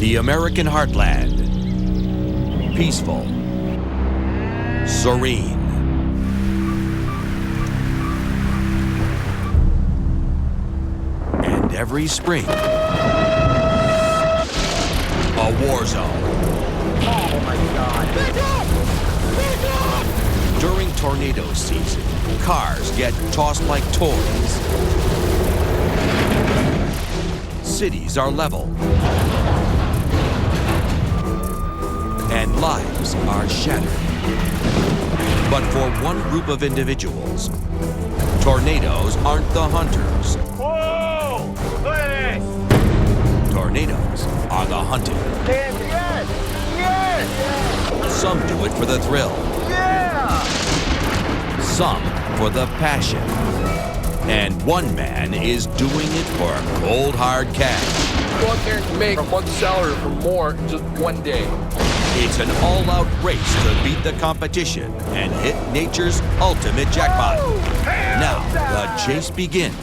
The American heartland. Peaceful. Serene. And every spring, a war zone. Oh my God. Back up! Back up! During tornado season, cars get tossed like toys. Cities are leveled. And lives are shattered. But for one group of individuals, tornadoes aren't the hunters. Whoa! Hey! Tornadoes are the hunted. Yes! Yes! Some do it for the thrill. Yeah! Some for the passion. And one man is doing it for cold hard cash. Go out there and make a month's salary or more in just one day. It's an all-out race to beat the competition and hit nature's ultimate jackpot. Now, the chase begins.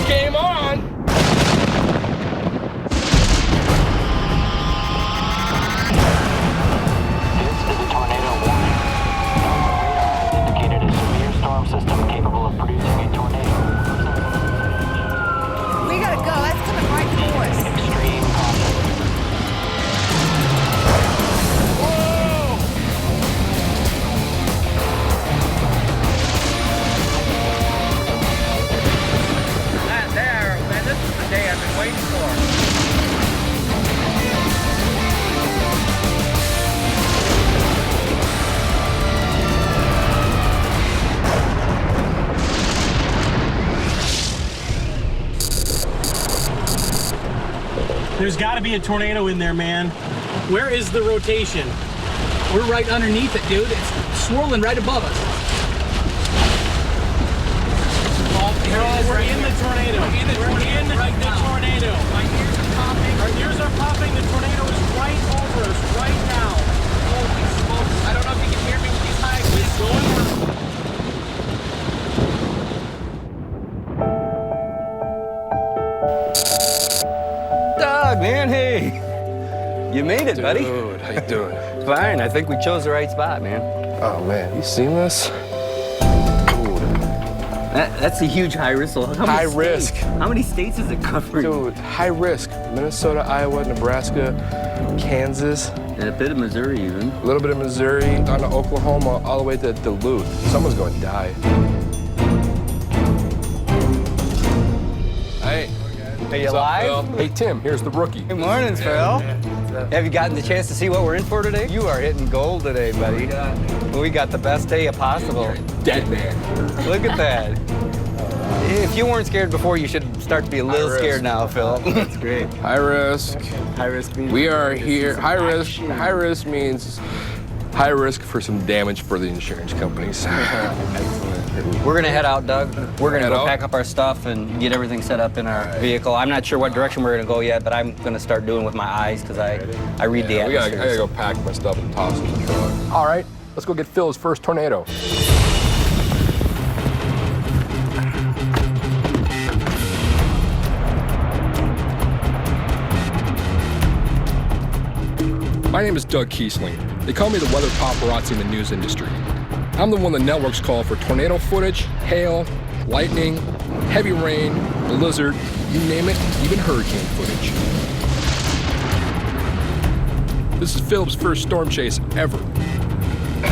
Game on! This is a tornado warning. Normal radar has indicated a severe storm system capable of producing a tornado. We gotta go. That's coming right for us. Extreme caution. That there, man, this is the day I've been waiting for. There's got to be a tornado in there, man. Where is the rotation? We're right underneath it, dude. It's swirling right above us. We're in the tornado. We're in the tornado right now. Tornado. My ears are popping. Our ears are popping. The tornado is right over us right now. Holy smokes. I don't know if you can hear me with these high winds going. Doug, man, hey. You made it, buddy. Dude, how you doing? Fine, I think we chose the right spot, man. Oh, man, you seen this? That's a huge high risk. So High risk. How many states is it covering? Dude, high risk. Minnesota, Iowa, Nebraska, Kansas. And a bit of Missouri, even. A little bit of Missouri, down to Oklahoma, all the way to Duluth. Someone's going to die. Hey. Are you What's up, alive? Phil? Hey, Tim, here's the rookie. Good morning, Phil. Have you gotten the chance to see what we're in for today? You are hitting gold today, buddy. We got the best day possible. Dead man. Look at that. If you weren't scared before, you should start to be a little scared now, Phil. That's great. High risk. High risk means We are here. High risk. High risk means high risk for some damage for the insurance companies. We're gonna head out, Doug. We're gonna Head go out? pack up our stuff and get everything set up in our vehicle. I'm not sure what direction we're gonna go yet, but I'm gonna start doing with my eyes because I read the I atmosphere. gotta go pack my stuff and toss it in the truck. All right, let's go get Phil's first tornado. My name is Doug Kiesling. They call me the weather paparazzi in the news industry. I'm the one the networks call for tornado footage, hail, lightning, heavy rain, blizzard, you name it, even hurricane footage. This is Phil's first storm chase ever.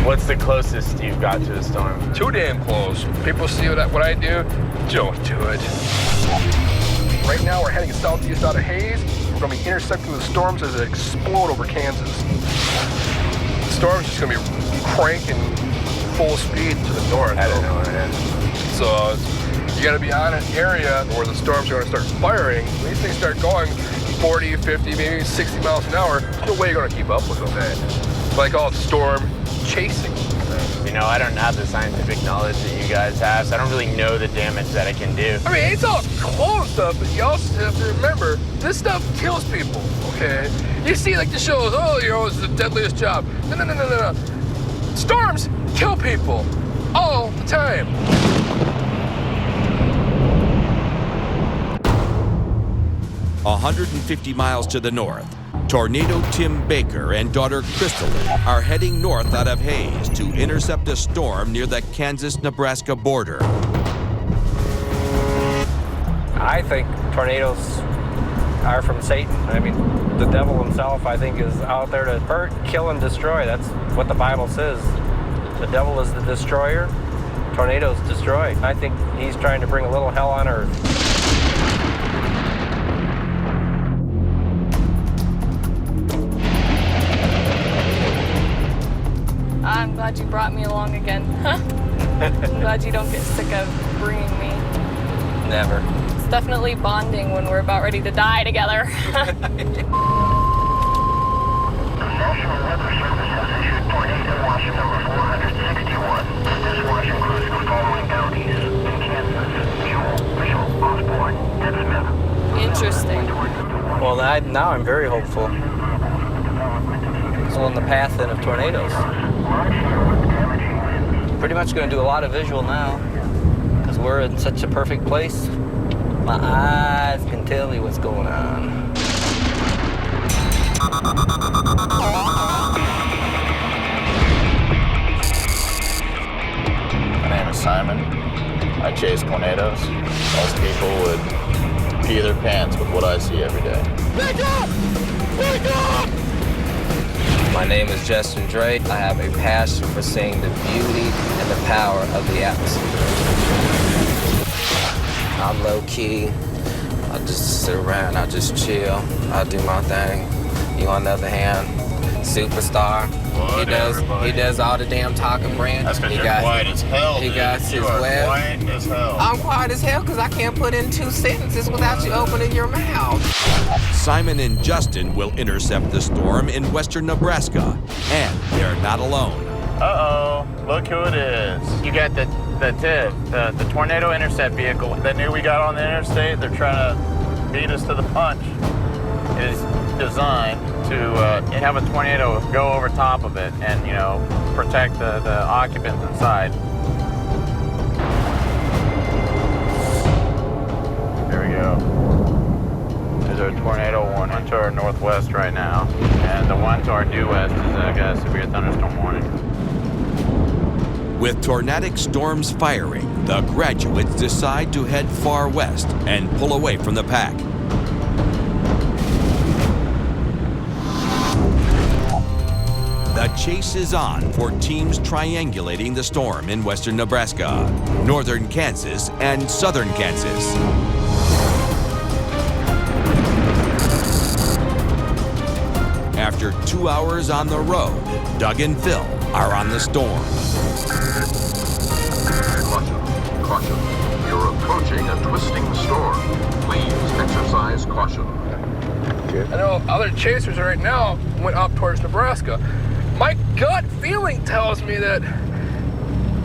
What's the closest you've got to a storm? Too damn close. People see what I do, don't do it. Right now we're heading southeast out of Hayes. We're gonna be intercepting the storms as they explode over Kansas. The storm's just gonna be cranking full speed to the north. I don't know what it is. So you gotta be on an area where the storms are gonna start firing. When these things start going 40, 50, maybe 60 miles an hour, there's no way you're gonna keep up with them. Like all storm chasing. You know, I don't have the scientific knowledge that you guys have, so I don't really know the damage that it can do. I mean, it's all cool stuff, but you also have to remember, this stuff kills people, okay? You see, like the shows, oh, you know, it's the deadliest job. No. Storms kill people all the time. 150 miles to the north, Tornado Tim Baker and daughter Crystalline are heading north out of Hays to intercept a storm near the Kansas-Nebraska border. I think tornadoes are from Satan. I mean, the devil himself, I think, is out there to hurt, kill, and destroy. That's what the Bible says. The devil is the destroyer. Tornadoes destroy. I think he's trying to bring a little hell on earth. I'm glad you brought me along again. I'm glad you don't get sick of bringing me. Never. It's definitely bonding when we're about ready to die together. The National Weather Service has issued tornado watch number 461. This watch includes the following counties: in Kansas, Buell, Mitchell, Osborne, and Smith. Interesting. Well, now I'm very hopeful. So on the path then of tornadoes. Pretty much going to do a lot of visual now because we're in such a perfect place. My eyes can tell me what's going on. My name is Simon. I chase tornadoes. Most people would pee their pants with what I see every day. Back up! Back up! My name is Justin Drake. I have a passion for seeing the beauty and the power of the atmosphere. I'm low-key. I just sit around, I just chill, I do my thing. You on the other hand, superstar. He does all the damn talking brand. That's because you're quiet as hell, He dude. got his You are web. quiet as hell. I'm quiet as hell because I can't put in 2 sentences without you opening your mouth. Simon and Justin will intercept the storm in western Nebraska, and they're not alone. Uh-oh, look who it is. You got the tornado intercept vehicle. That knew we got on the interstate, they're trying to beat us to the punch. It is designed to have a tornado go over top of it and, you know, protect the occupants inside. Here we go. There's our tornado warning to our northwest right now, and the one to our due west is got a severe thunderstorm warning. With tornadic storms firing, the graduates decide to head far west and pull away from the pack. The chase is on for teams triangulating the storm in western Nebraska, northern Kansas, and southern Kansas. After 2 hours on the road, Doug and Phil are on the storm. Caution. You're approaching a twisting storm. Please exercise caution. I know other chasers right now went up towards Nebraska. My gut feeling tells me that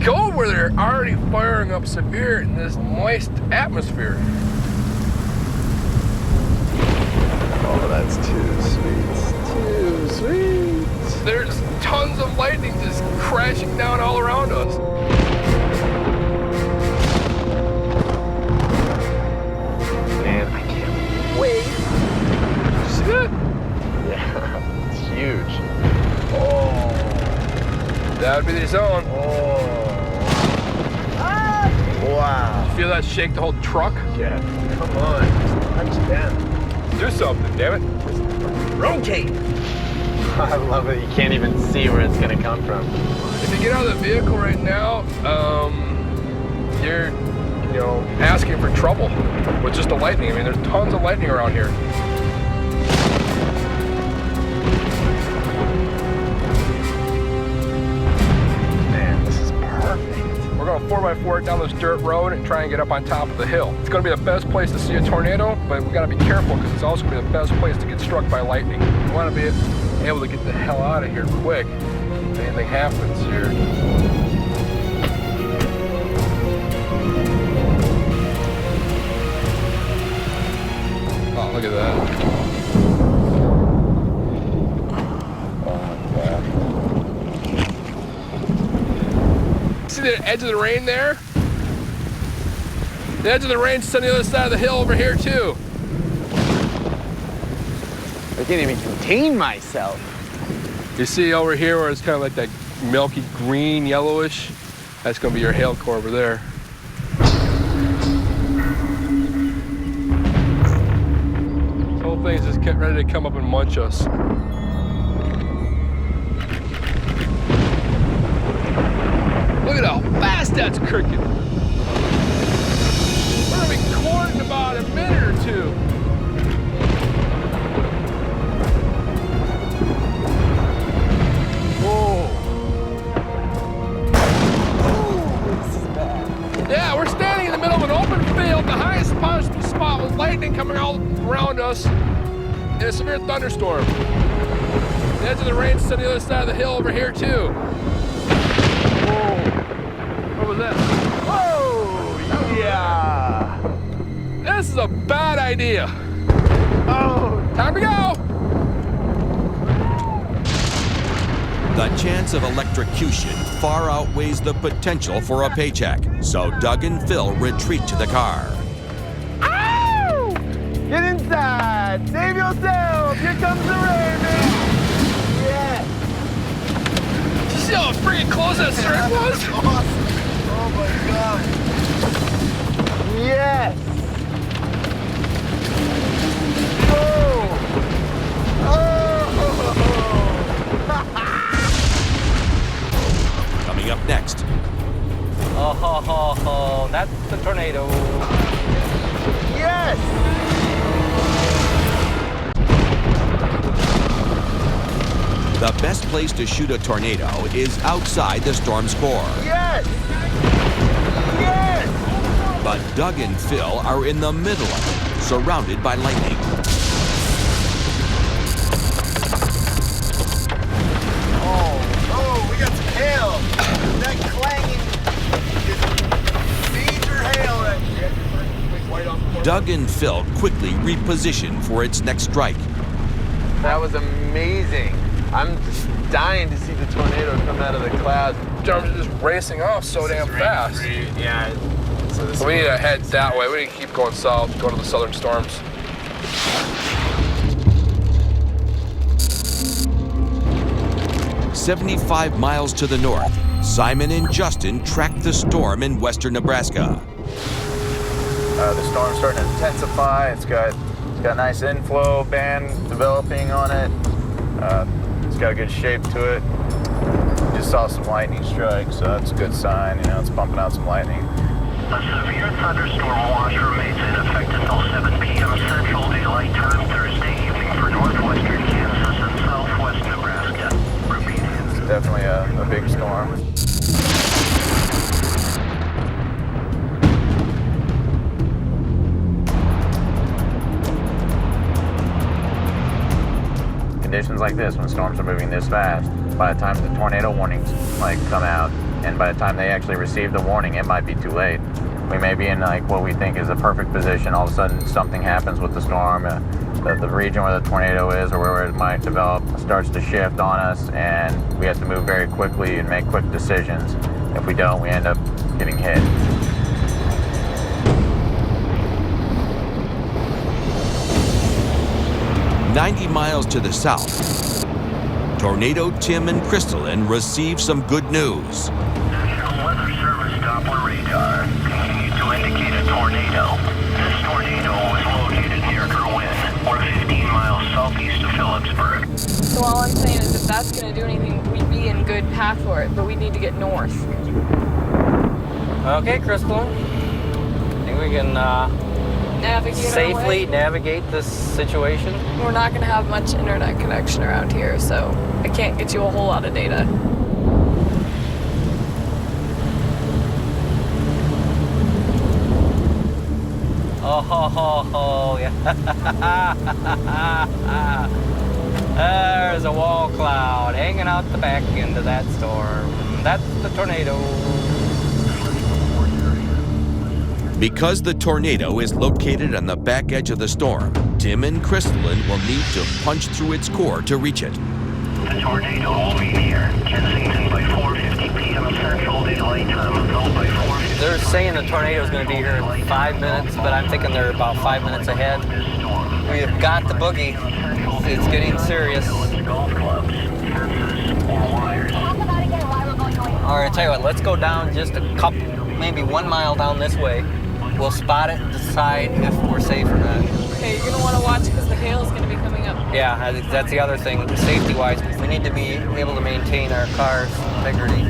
go where they're already firing up severe in this moist atmosphere. Oh, that's too sweet. There's tons of lightning just crashing down all around us. Man, I can't wait. See that? Yeah, it's huge. Oh, that would be the zone. Oh. Wow. Feel that shake the whole truck? Yeah. Come on. Touch down. Do something, damn it. Rotate. I love it. You can't even see where it's gonna come from. If you get out of the vehicle right now, you're, you know, asking for trouble with just the lightning. I mean, there's tons of lightning around here. Man, this is perfect. We're going 4x4 down this dirt road and try and get up on top of the hill. It's going to be the best place to see a tornado, but we got to be careful because it's also going to be the best place to get struck by lightning. We want to be able to get the hell out of here quick if anything happens here. Oh, look at that. See the edge of the rain there? The edge of the rain's on the other side of the hill over here too. I can't even contain myself. You see over here where it's kind of like that milky green, yellowish? That's going to be your hail core over there. This whole thing's just getting ready to come up and munch us. Look at how fast that's cricket. We're going to be caught in about a minute or two. Yeah, we're standing in the middle of an open field, the highest possible spot with lightning coming all around us in a severe thunderstorm. The edge of the range is on the other side of the hill over here, too. Whoa. What was that? Whoa! Yeah! This is a bad idea. Oh! Time to go! The chance of electrocution far outweighs the potential for a paycheck, so Doug and Phil retreat to the car. Ow! Get inside! Save yourself! Here comes the rain, man! Yeah! Did you see how freaking close that strip was? Awesome! Oh my god! Yes! Oh! Coming up next. Oh, ho, ho, ho. That's the tornado. Yes! The best place to shoot a tornado is outside the storm's core. Yes! Yes! But Doug and Phil are in the middle of it, surrounded by lightning. Oh, we got some hail. That clanging is major hail right here. Doug and Phil quickly reposition for its next strike. That was amazing. I'm just dying to see the tornado come out of the clouds. Germs are just racing off so damn fast. Yeah. So this We need to head that way. We need to keep going south, go to the southern storms. "75 miles to the north, Simon and Justin track the storm in western Nebraska. The storm's starting to intensify. It's got a nice inflow band developing on it. It's got a good shape to it. Just saw some lightning strike, so that's a good sign. You know, it's pumping out some lightning. A severe thunderstorm watch remains in effect until 7 p.m. Central Daylight Time Thursday evening for northwestern Kansas and southwest Nebraska. It's definitely a big storm. Conditions like this, when storms are moving this fast, by the time the tornado warnings come out, and by the time they actually receive the warning, it might be too late. We may be in what we think is a perfect position. All of a sudden, something happens with the storm. The region where the tornado is, or where it might develop, starts to shift on us, and we have to move very quickly and make quick decisions. If we don't, we end up getting hit. "90 miles to the south, Tornado Tim and Crystalline receive some good news. National Weather Service Doppler radar continues to indicate a tornado. This tornado was located near Kerwin, or 15 miles southeast of Phillipsburg. So all I'm saying is if that's going to do anything, we'd be in good path for it, but we need to get north. Okay, Crystal. I think we can safely navigate this situation. We're not going to have much internet connection around here, so I can't get you a whole lot of data. Oh, ho, ho, ho, yeah. There's a wall cloud hanging out the back end of that storm. That's the tornado. Because the tornado is located on the back edge of the storm, Tim and Crystalline will need to punch through its core to reach it. The tornado will be near Kensington by 4:50 p.m. Central Daylight Time, Phil by 4:50. They're saying the tornado is going to be here in 5 minutes, but I'm thinking they're about 5 minutes ahead. We've got the boogie. It's getting serious. Golf clubs, fences, or wires. All right, tell you what, let's go down just a couple, maybe 1 mile down this way. We'll spot it and decide if we're safe or not. Okay, you're gonna want to watch because the hail is gonna be coming up. Yeah, that's the other thing. Safety-wise, we need to be able to maintain our car's integrity.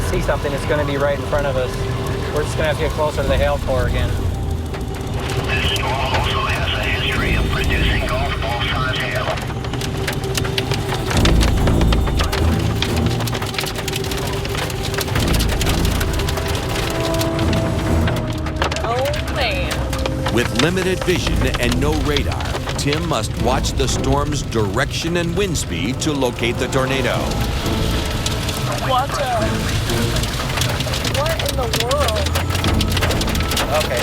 See something that's going to be right in front of us. We're just going to have to get closer to the hail core again. This storm also has a history of producing golf ball-size hail. Oh man. With limited vision and no radar, Tim must watch the storm's direction and wind speed to locate the tornado. Watch out. What in the world? Okay.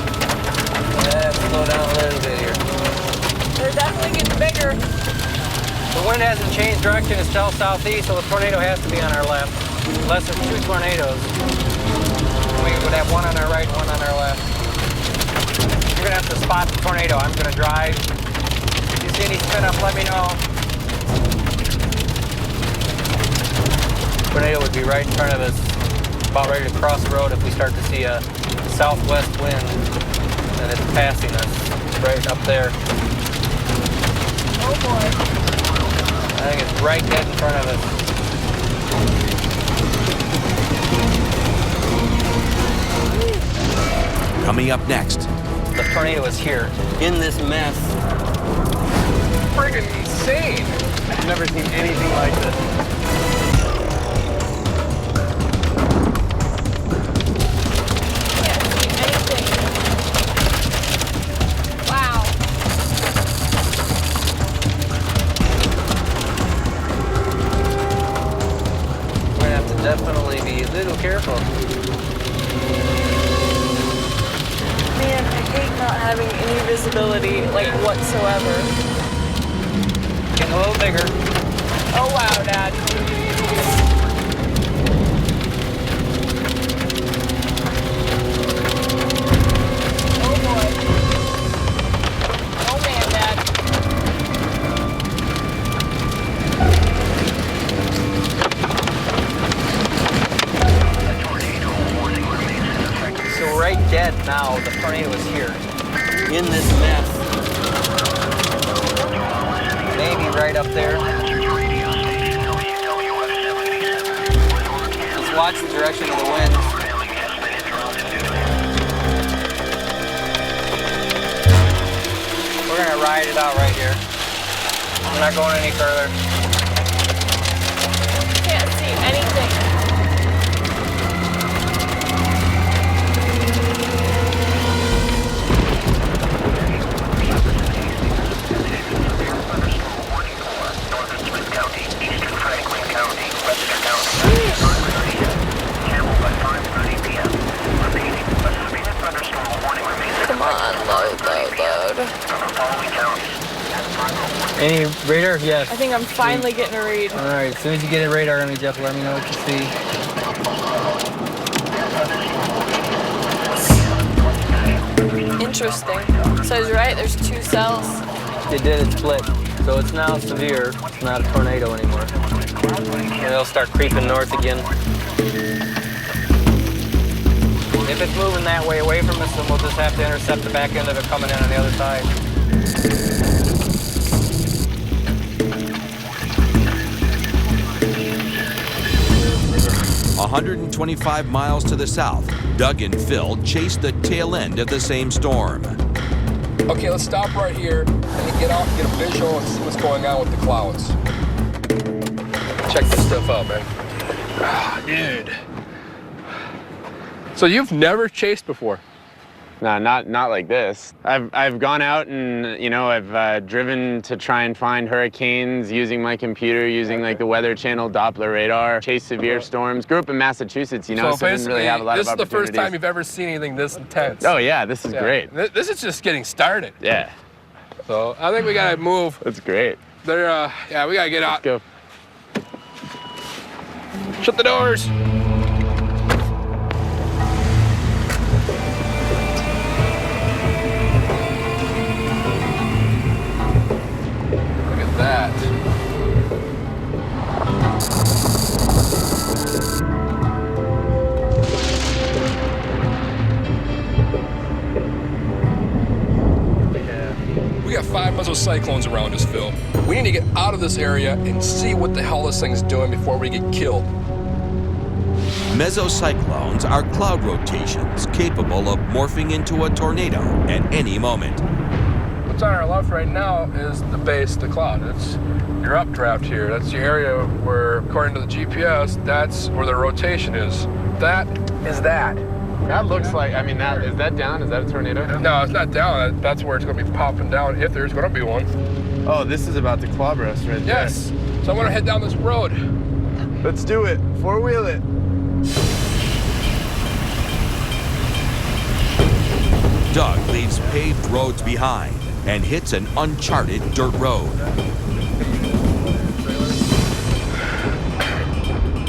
Let's slow down a little bit here. They're definitely getting bigger. The wind hasn't changed direction. It's still southeast, so the tornado has to be on our left. Unless there's 2 tornadoes. We would have one on our right, one on our left. You're going to have to spot the tornado. I'm going to drive. If you see any spin up, let me know. Tornado would be right in front of us, about ready to cross the road if we start to see a southwest wind, and it's passing us right up there. Oh boy. I think it's right dead in front of us. Coming up next. The tornado is here, in this mess. Friggin' insane. I've never seen anything like this. Can't see anything. Wow. We're gonna have to definitely be a little careful. Man, I hate not having any visibility, like, whatsoever. Getting a little bigger. Oh, wow, Dad. Oh, boy. Oh, man, Dad. So right dead now, the tornado is here, in this mess. Maybe right up there. Just watch the direction of the wind. We're gonna ride it out right here. We're not going any further. Can't see anything. Come on, load. Any radar? Yes. I think I'm finally getting a read. All right, as soon as you get a radar on me, Jeff, let me know what you see. Interesting. Says right, there's 2 cells. It did, it split. So it's now severe. It's not a tornado anymore. And it'll start creeping north again. If it's moving that way away from us, then we'll just have to intercept the back end of it coming in on the other side. 125 miles to the south, Doug and Phil chase the tail end of the same storm. Okay, let's stop right here and get off, get a visual, and see what's going on with the clouds. Check this stuff out, man. Ah, dude. So you've never chased before? No, not like this. I've gone out and, I've driven to try and find hurricanes using my computer, using like the Weather Channel Doppler radar, chase severe storms. Grew up in Massachusetts, so didn't really have a lot of opportunities. This is the first time you've ever seen anything this intense. Oh yeah, this is great. This is just getting started. Yeah. So I think we gotta move. That's great. We gotta get out. Let's go. Shut the doors. 5 mesocyclones around us, Phil. We need to get out of this area and see what the hell this thing's doing before we get killed. Mesocyclones are cloud rotations capable of morphing into a tornado at any moment. What's on our left right now is the base of the cloud. It's your updraft here. That's the area where, according to the GPS, that's where the rotation is. That is that. That looks like, I mean, is that down? Is that a tornado? No, it's not down. That's where it's going to be popping down, if there's going to be one. Oh, this is about to clobber us right there. Yes. So I'm going to head down this road. Let's do it. Four-wheel it. Doug leaves paved roads behind and hits an uncharted dirt road.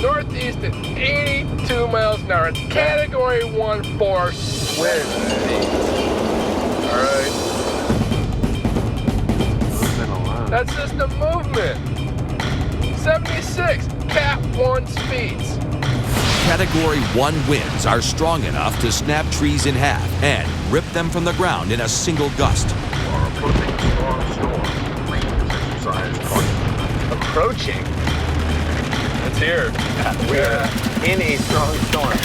Northeast at 82 miles an hour. It's Category 1 force wind speed. All right. That's just the movement. 76, Cat 1 speeds. Category 1 winds are strong enough to snap trees in half and rip them from the ground in a single gust. Are approaching a strong storm. Please exercise caution. Approaching? It's here. We are in a strong storm.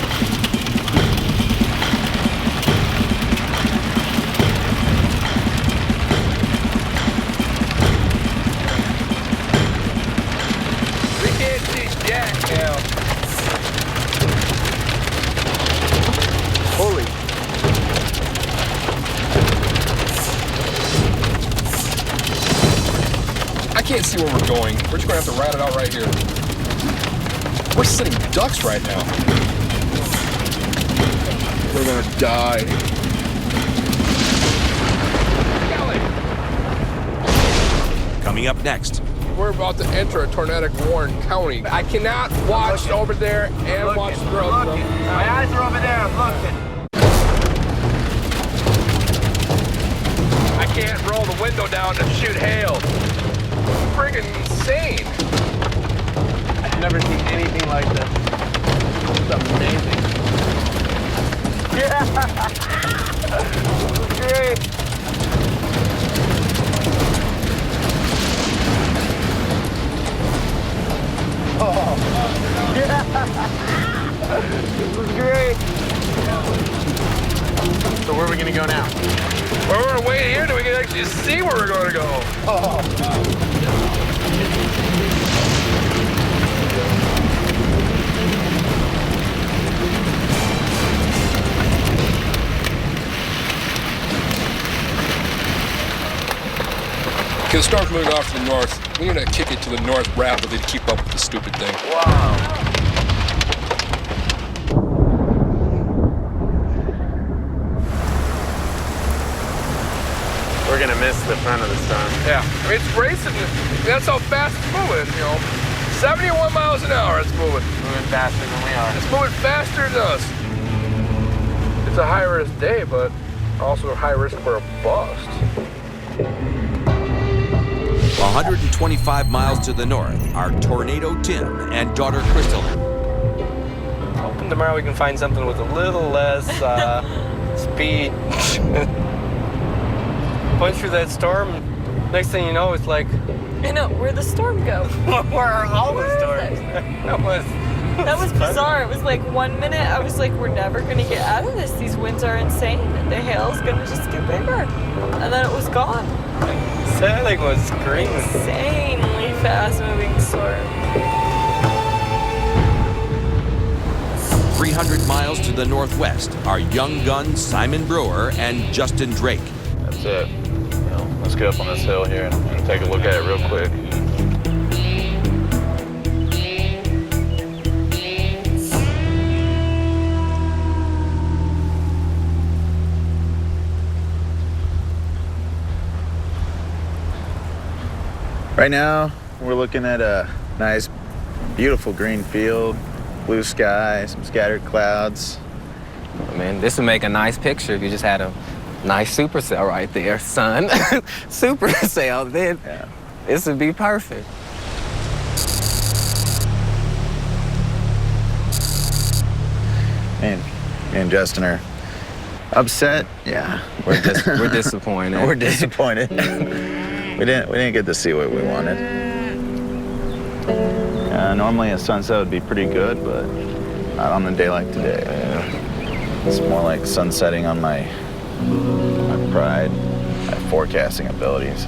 We can't see jack now. Holy. I can't see where we're going. We're just going to have to ride it out right here. We're sitting ducks right now. We're going to die. Coming up next. We're about to enter a tornadic warned county. I cannot watch over there and watch the road. My eyes are over there. I'm looking. I can't roll the window down and shoot hail. Friggin' insane. I've never seen anything like this. It's amazing. Yeah! Great! Oh! Yeah! This is great! So where are we going to go now? Well, we're going to wait here till we can actually see where we're going to go. Oh! Okay, the storm's moving off to the north. We need to kick it to the north rapidly to keep up with the stupid thing. Wow. We're gonna miss the front of the storm. Yeah, I mean, it's racing. That's how fast it's moving, you know. 71 miles an hour it's moving. Moving faster than we are. It's moving faster than us. It's a high-risk day, but also a high risk for a bust. 125 miles to the north are Tornado Tim and daughter Crystalline. Hoping tomorrow we can find something with a little less speed. Punch through that storm. Next thing you know, it's like, I know, where'd the storm go? where are all the storms? That was bizarre. It was like 1 minute, I was like, we're never gonna get out of this. These winds are insane. The hail's gonna just get bigger. And then it was gone. That thing was screaming. Insanely fast-moving storm. 300 miles to the northwest are young guns Simon Brewer and Justin Drake. That's it. Let's get up on this hill here and take a look at it real quick. Right now, we're looking at a nice, beautiful green field, blue sky, some scattered clouds. I mean, this would make a nice picture if you just had a nice supercell right there, son. Supercell, then this would be perfect. Me and Justin are Upset? Yeah. We're disappointed. We're disappointed. we didn't get to see what we wanted. Normally a sunset would be pretty good, but not on a day like today. It's more like sunsetting on my pride, my forecasting abilities.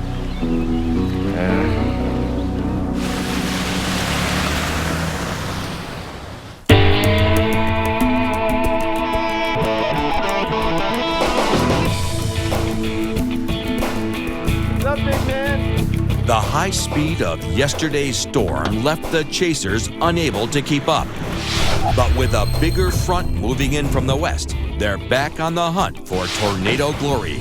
The high speed of yesterday's storm left the chasers unable to keep up. But with a bigger front moving in from the west, they're back on the hunt for tornado glory.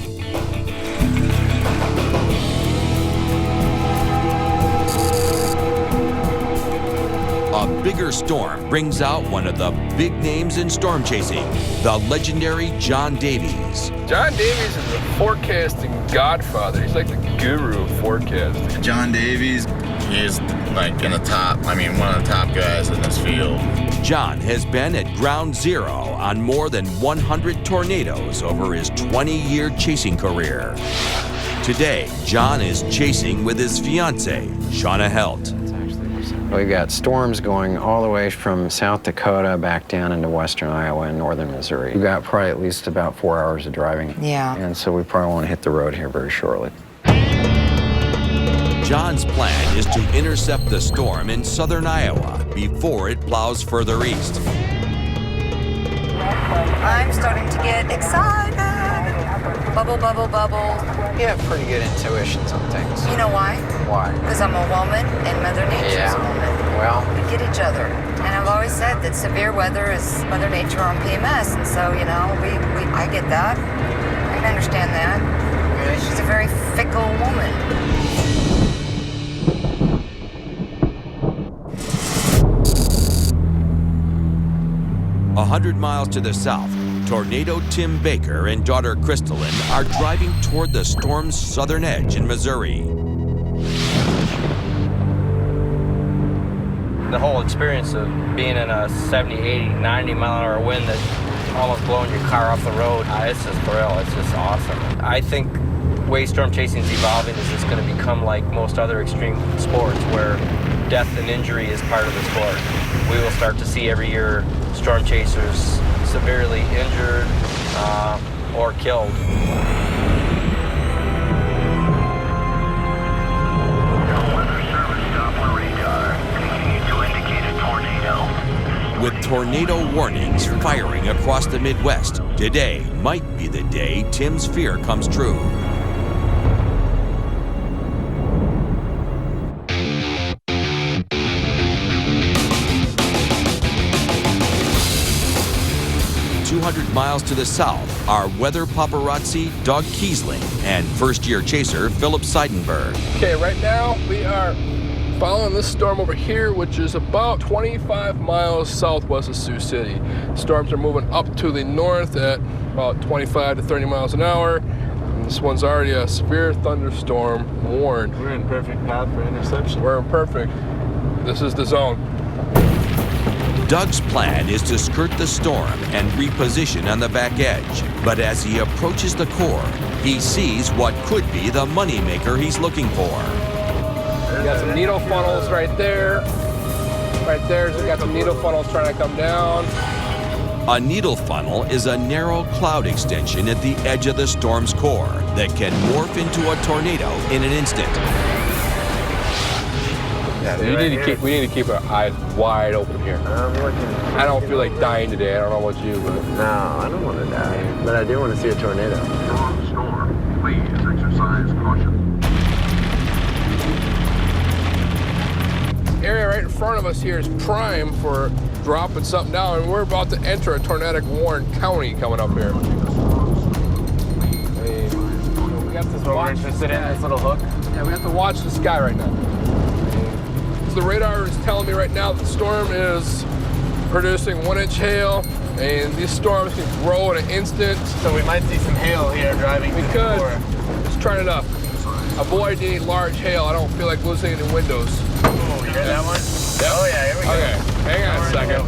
A bigger storm brings out one of the big names in storm chasing, the legendary John Davies. John Davies is the forecasting godfather. He's like the guru of forecasting. John Davies, he's like one of the top guys in this field. John has been at ground zero on more than 100 tornadoes over his 20-year chasing career. Today, John is chasing with his fiancée, Shauna Helt. We've got storms going all the way from South Dakota back down into western Iowa and northern Missouri. We've got probably at least about 4 hours of driving. Yeah. And so we probably want to hit the road here very shortly. John's plan is to intercept the storm in southern Iowa before it plows further east. I'm starting to get excited. Bubble, bubble, bubble. You have pretty good intuitions on things. You know why? Why? Because I'm a woman and Mother Nature's a woman. Well, We get each other. And I've always said that severe weather is Mother Nature on PMS. And so, you know, I get that. I can understand that. She's a very fickle woman. A 100 miles to the south, Tornado Tim Baker and daughter Crystalline are driving toward the storm's southern edge in Missouri. The whole experience of being in a 70, 80, 90 mile an hour wind that almost blowing your car off the road, it's just thrill. It's just awesome. I think the way storm chasing is evolving is it's going to become like most other extreme sports where death and injury is part of the sport. We will start to see every year storm chasers severely injured or killed. With tornado warnings firing across the Midwest, today might be the day Tim's fear comes true. Miles to the south are weather paparazzi Doug Kiesling and first-year chaser Philip Seidenberg. Okay, right now we are following this storm over here, which is about 25 miles southwest of Sioux City. Storms are moving up to the north at about 25 to 30 miles an hour. And this one's already a severe thunderstorm warned. We're in perfect path for interception. We're in perfect. This is the zone. Doug's plan is to skirt the storm and reposition on the back edge. But as he approaches the core, he sees what could be the moneymaker he's looking for. We got some needle funnels right there. Right there, so we got some needle funnels trying to come down. A needle funnel is a narrow cloud extension at the edge of the storm's core that can morph into a tornado in an instant. Yeah, we need to keep our eyes wide open here. I don't feel like dying today. I don't know about you, but No, I don't want to die, but I do want to see a tornado. Strong storm. Please exercise caution. this area right in front of us here is prime for dropping something down, and we're about to enter a tornadic warned county coming up here. Hey, we got this. We're interested in this little hook. Yeah, we have to watch the sky right now. The radar is telling me right now that the storm is producing 1-inch hail, and these storms can grow in an instant. So we might see some hail here driving. We could. Let's try it up. Avoid any large hail. I don't feel like losing any windows. Oh, you hear that one? Yep. Oh yeah, here we go. Okay, hang on a second.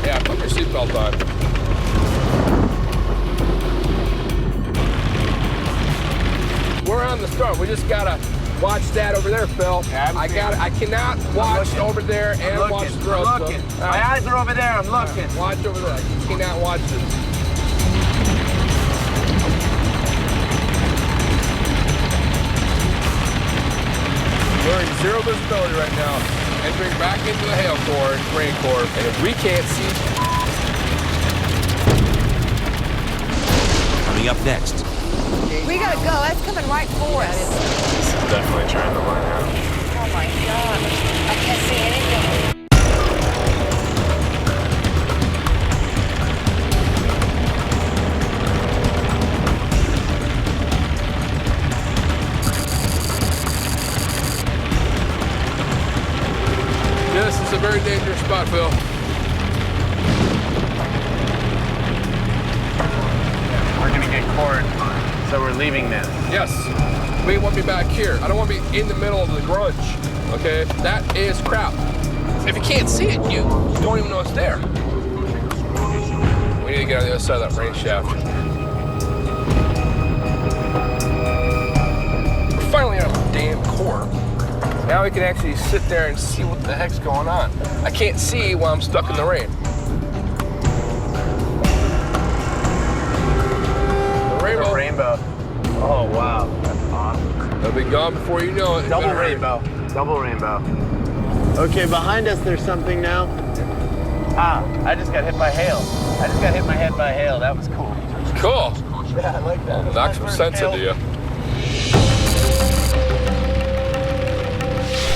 Yeah, put your seatbelt on. on the storm. We just gotta watch that over there, Phil. Yeah, I cannot watch over there and watch the road. I'm looking. My eyes are over there. I'm looking. Watch over there. I cannot watch this. We're in zero visibility right now, entering back into the hail core and rain core, and if we can't see... Coming up next. We gotta go. That's coming right for us. This is definitely trying to line out. Oh my God. I can't see anything. This is a very dangerous spot, Phil. We're gonna get cord, so we're leaving this. Yes. We want me back here. I don't want to be in the middle of the grunge, okay? That is crap. If you can't see it, you don't even know it's there. We need to get on the other side of that rain shaft. We're finally on the damn core. Now we can actually sit there and see what the heck's going on. I can't see while I'm stuck in the rain. The rainbow. Oh, wow. That's awesome. They'll be gone before you know it. Double rainbow. Double rainbow. Okay, behind us there's something now. Ah, I just got hit by hail. I just got hit my head by hail. That was cool. Cool. Yeah, I like that. Knock some sense into you.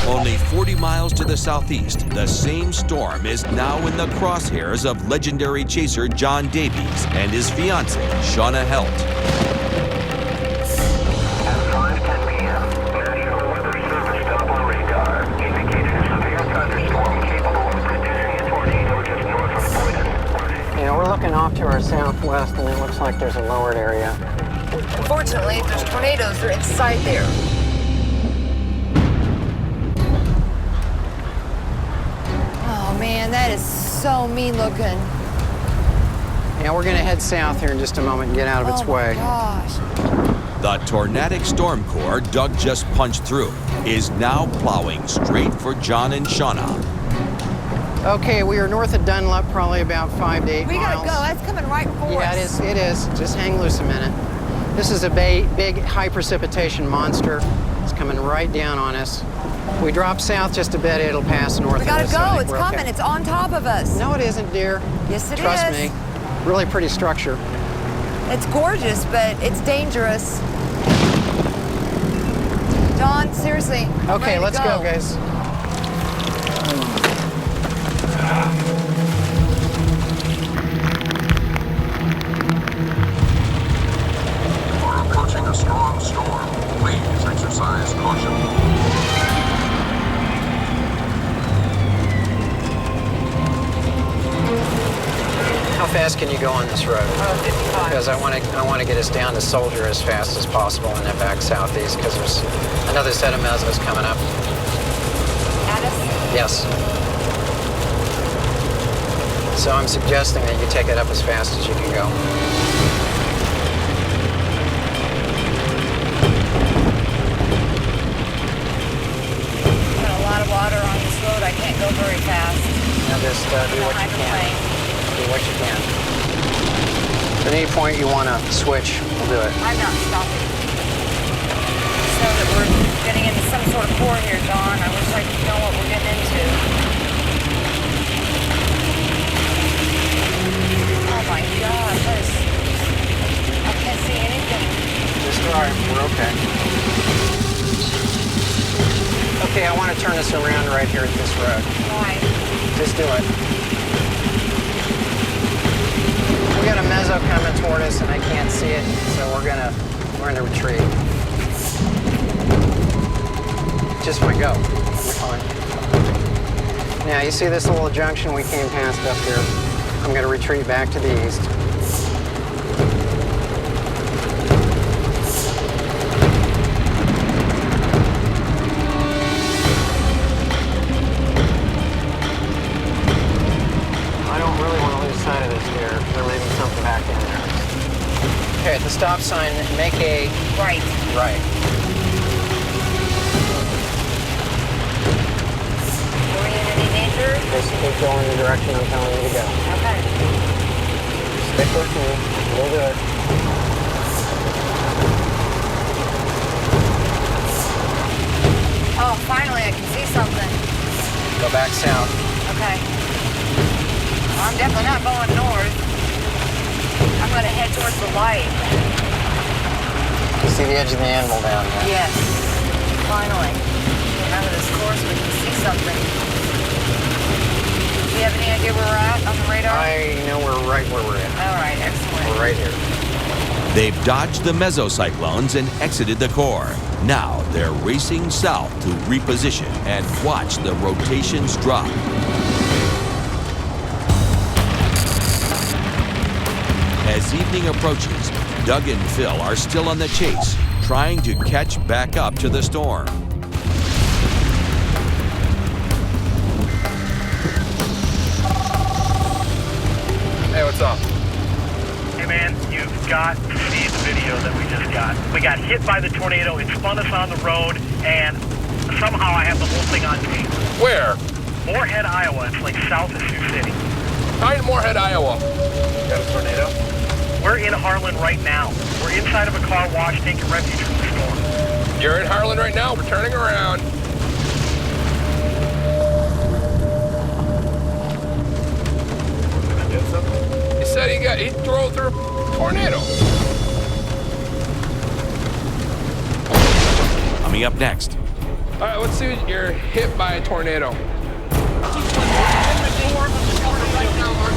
Only 40 miles to the southeast, the same storm is now in the crosshairs of legendary chaser John Davies and his fiancée, Shauna Helt. At 5:10 p.m., National Weather Service Doppler radar indicated a severe thunderstorm capable of producing a tornado just north of Boynton. You know, we're looking off to our southwest, and it looks like there's a lowered area. Unfortunately, if there's tornadoes, they're inside there. Oh man, that is so mean looking. Yeah, we're gonna head south here in just a moment and get out of its way. Gosh. The tornadic storm core Doug just punched through is now plowing straight for John and Shauna. Okay, we are north of Dunlop, probably about 5 to 8 We miles. gotta go. That's coming right for us. Yeah, it is. Just hang loose a minute. This is a big high precipitation monster. It's coming right down on us. If we drop south just a bit, it'll pass north We of gotta us. go. It's coming. It's on top of us. No, it isn't, dear. Yes, it is. Trust me. Really pretty structure. It's gorgeous, but it's dangerous. Don, seriously. I'm Okay, ready to let's go, guys. Are approaching a strong storm. Please exercise caution. How fast can you go on this road? 55. Because I want to get us down to Soldier as fast as possible and then back southeast because there's another set of mesos coming up. At us? Yes. So I'm suggesting that you take it up as fast as you can go. Got a lot of water on this road. I can't go very fast. Now just do what you can. Do what you can. At any point you want to switch, we'll do it. I'm not stopping. So that we're getting into some sort of core here, Don. I wish I could know what we're getting into. Oh my God, that is... I can't see anything. Just all right, we're okay. Okay, I want to turn us around right here at this road. Why? Just do it. We got a meso coming toward us and I can't see it, so we're gonna retreat. Just my go. You're fine. Now you see this little junction we came past up here. I'm gonna retreat back to the east. I don't really want to lose sight of this here. There may be something back in there. Okay, at the stop sign, make a Right. Right. Are we in any danger? Just keep going the direction I'm telling you to go. Okay. Stick with me. We'll do it. Oh, finally I can see something. Go back south. Okay. Well, I'm definitely not going north. I'm going to head towards the light. You see the edge of the anvil down there? Yes. Finally. Get out of this course, we can see something. Do you have any idea where we're at on the radar? I know we're right where we're at. All right, excellent. We're right here. They've dodged the mesocyclones and exited the core. Now they're racing south to reposition and watch the rotations drop. As evening approaches, Doug and Phil are still on the chase, trying to catch back up to the storm. Hey, what's up? Hey man, you've got to see the video that we just got. We got hit by the tornado, it spun us on the road, and somehow I have the whole thing on tape. Where? Moorhead, Iowa. It's like south of Sioux City. Hi in Moorhead, Iowa. Got a tornado? We're in Harlan right now. We're inside of a car wash taking refuge from the storm. You're in Harlan right now. We're turning around. He said he drove through a tornado. Coming up next. All right, let's see. You're hit by a tornado.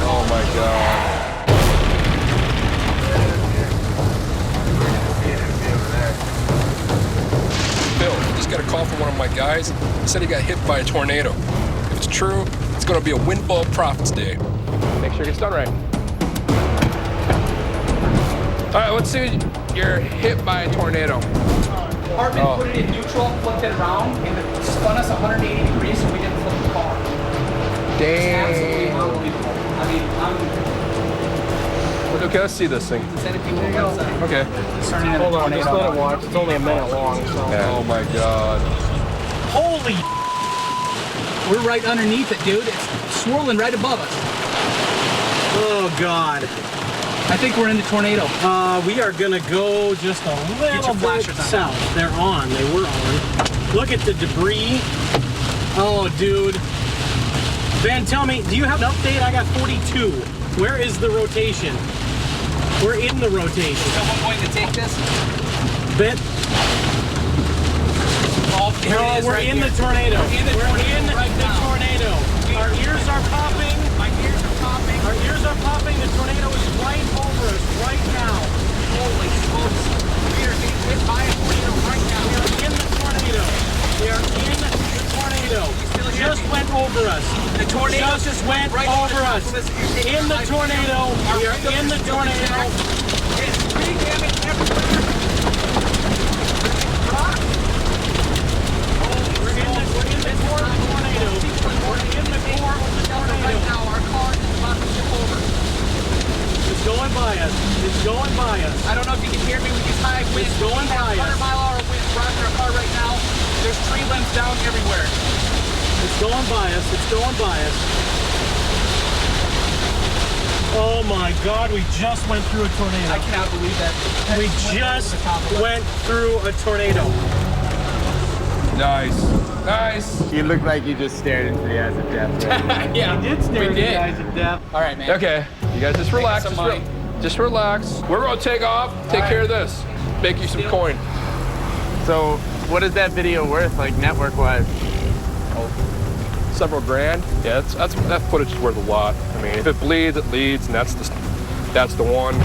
Oh my God. Bill, I just got a call from one of my guys. He said he got hit by a tornado. If it's true, it's gonna be a windfall profits day. Make sure it gets done right. All right, let's see. You're hit by a tornado. Hartman put it in neutral, flipped it around, and it spun us 180 degrees so we didn't flip the car. Dang. Absolutely unbelievable. I mean, Okay, let's see this thing. Okay. Hold on, just let it watch. It's only a minute long, so. Yeah. Oh my God. Holy! We're right underneath it, dude. It's swirling right above us. Oh, God. I think we're in the tornado. We are gonna go just a little bit south. They're on. They were on. Look at the debris. Oh, dude. Ben, tell me, do you have an update? I got 42. Where is the rotation? We're in the rotation. Someone going to take this? Ben? Oh, here it is, we're right in here. the tornado. We're in the tornado. Our ears are popping. My ears are popping. Our ears are popping. The tornado is right over us right now. Holy smokes. We are being hit by a tornado right now. We are in the tornado. We are in the tornado. Just went over us. The tornado just went right over us. In the tornado. We are in the tornado. It's tree damage everywhere. Rock. We're in the core of the tornado. We're in the core of the tornado. Right now, our car is about to tip over. It's going by us. It's going by us. I don't know if you can hear me with these high winds. It's going by us. 100-mile-an-hour winds rocking our car right now. There's tree limbs down everywhere. It's going by us. It's going by us. Oh my God, we just went through a tornado. I cannot believe that. We just went through a tornado. Nice. Nice. You look like you just stared into the eyes of death. Right? Yeah, We did stare we in did. the eyes of death. All right, man. Okay, you guys just relax. us some money. Just relax. We're gonna take off, take care of this. Make you some coin. So, what is that video worth, like network-wise? Several grand. Yeah, that footage is worth a lot. I mean, if it bleeds, it leads, and that's the one. You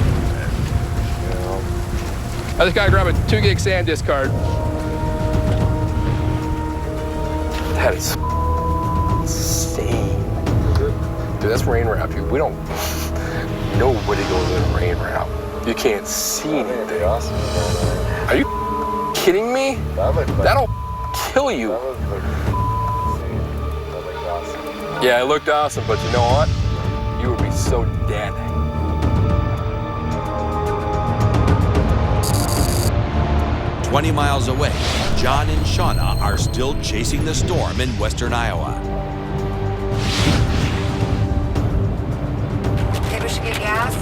know. I just gotta grab a 2 gig SanDisk card. That is insane. Dude, that's rain wrap, dude. We don't. Nobody goes in rain wrap. You can't see anything. Are you kidding me? That'll kill you. Yeah, it looked awesome, but you know what? You would be so dead. 20 miles away, John and Shauna are still chasing the storm in western Iowa. Maybe we should get gas.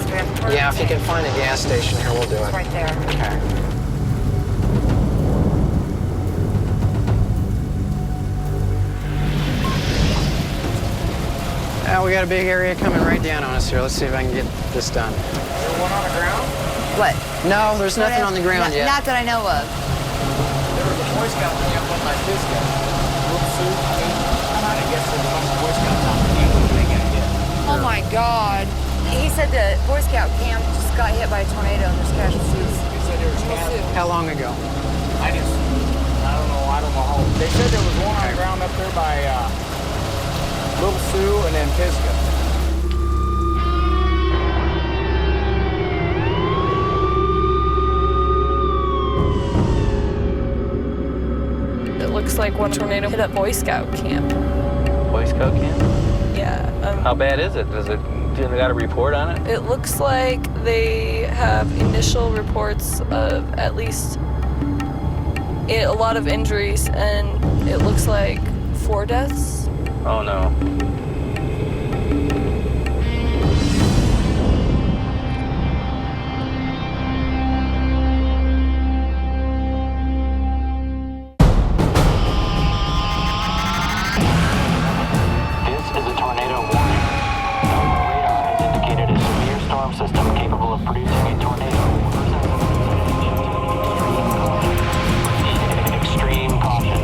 Yeah, if you can find a gas station here, we'll do it. It's right there. Okay. We got a big area coming right down on us here. Let's see if I can get this done. Is there one on the ground? What? No, there's nothing on the ground yet. Not that I know of. There was a Boy Scout camp on my Pisgah. Little suit. I guess there's a bunch of Boy Scouts on the camp when they get hit. Oh my God. He said the Boy Scout camp just got hit by a tornado and there's casualties. He said there was casualties. How long ago? I don't know how. They said there was one on the ground up there by Little Sioux and then Pisgah. It looks like one tornado hit a Boy Scout camp. Boy Scout camp? Yeah. How bad is it? Do they got a report on it? It looks like they have initial reports of at least a lot of injuries, and it looks like 4 deaths. Oh no. System capable of producing a tornado. Extreme caution.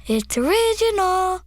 It's original.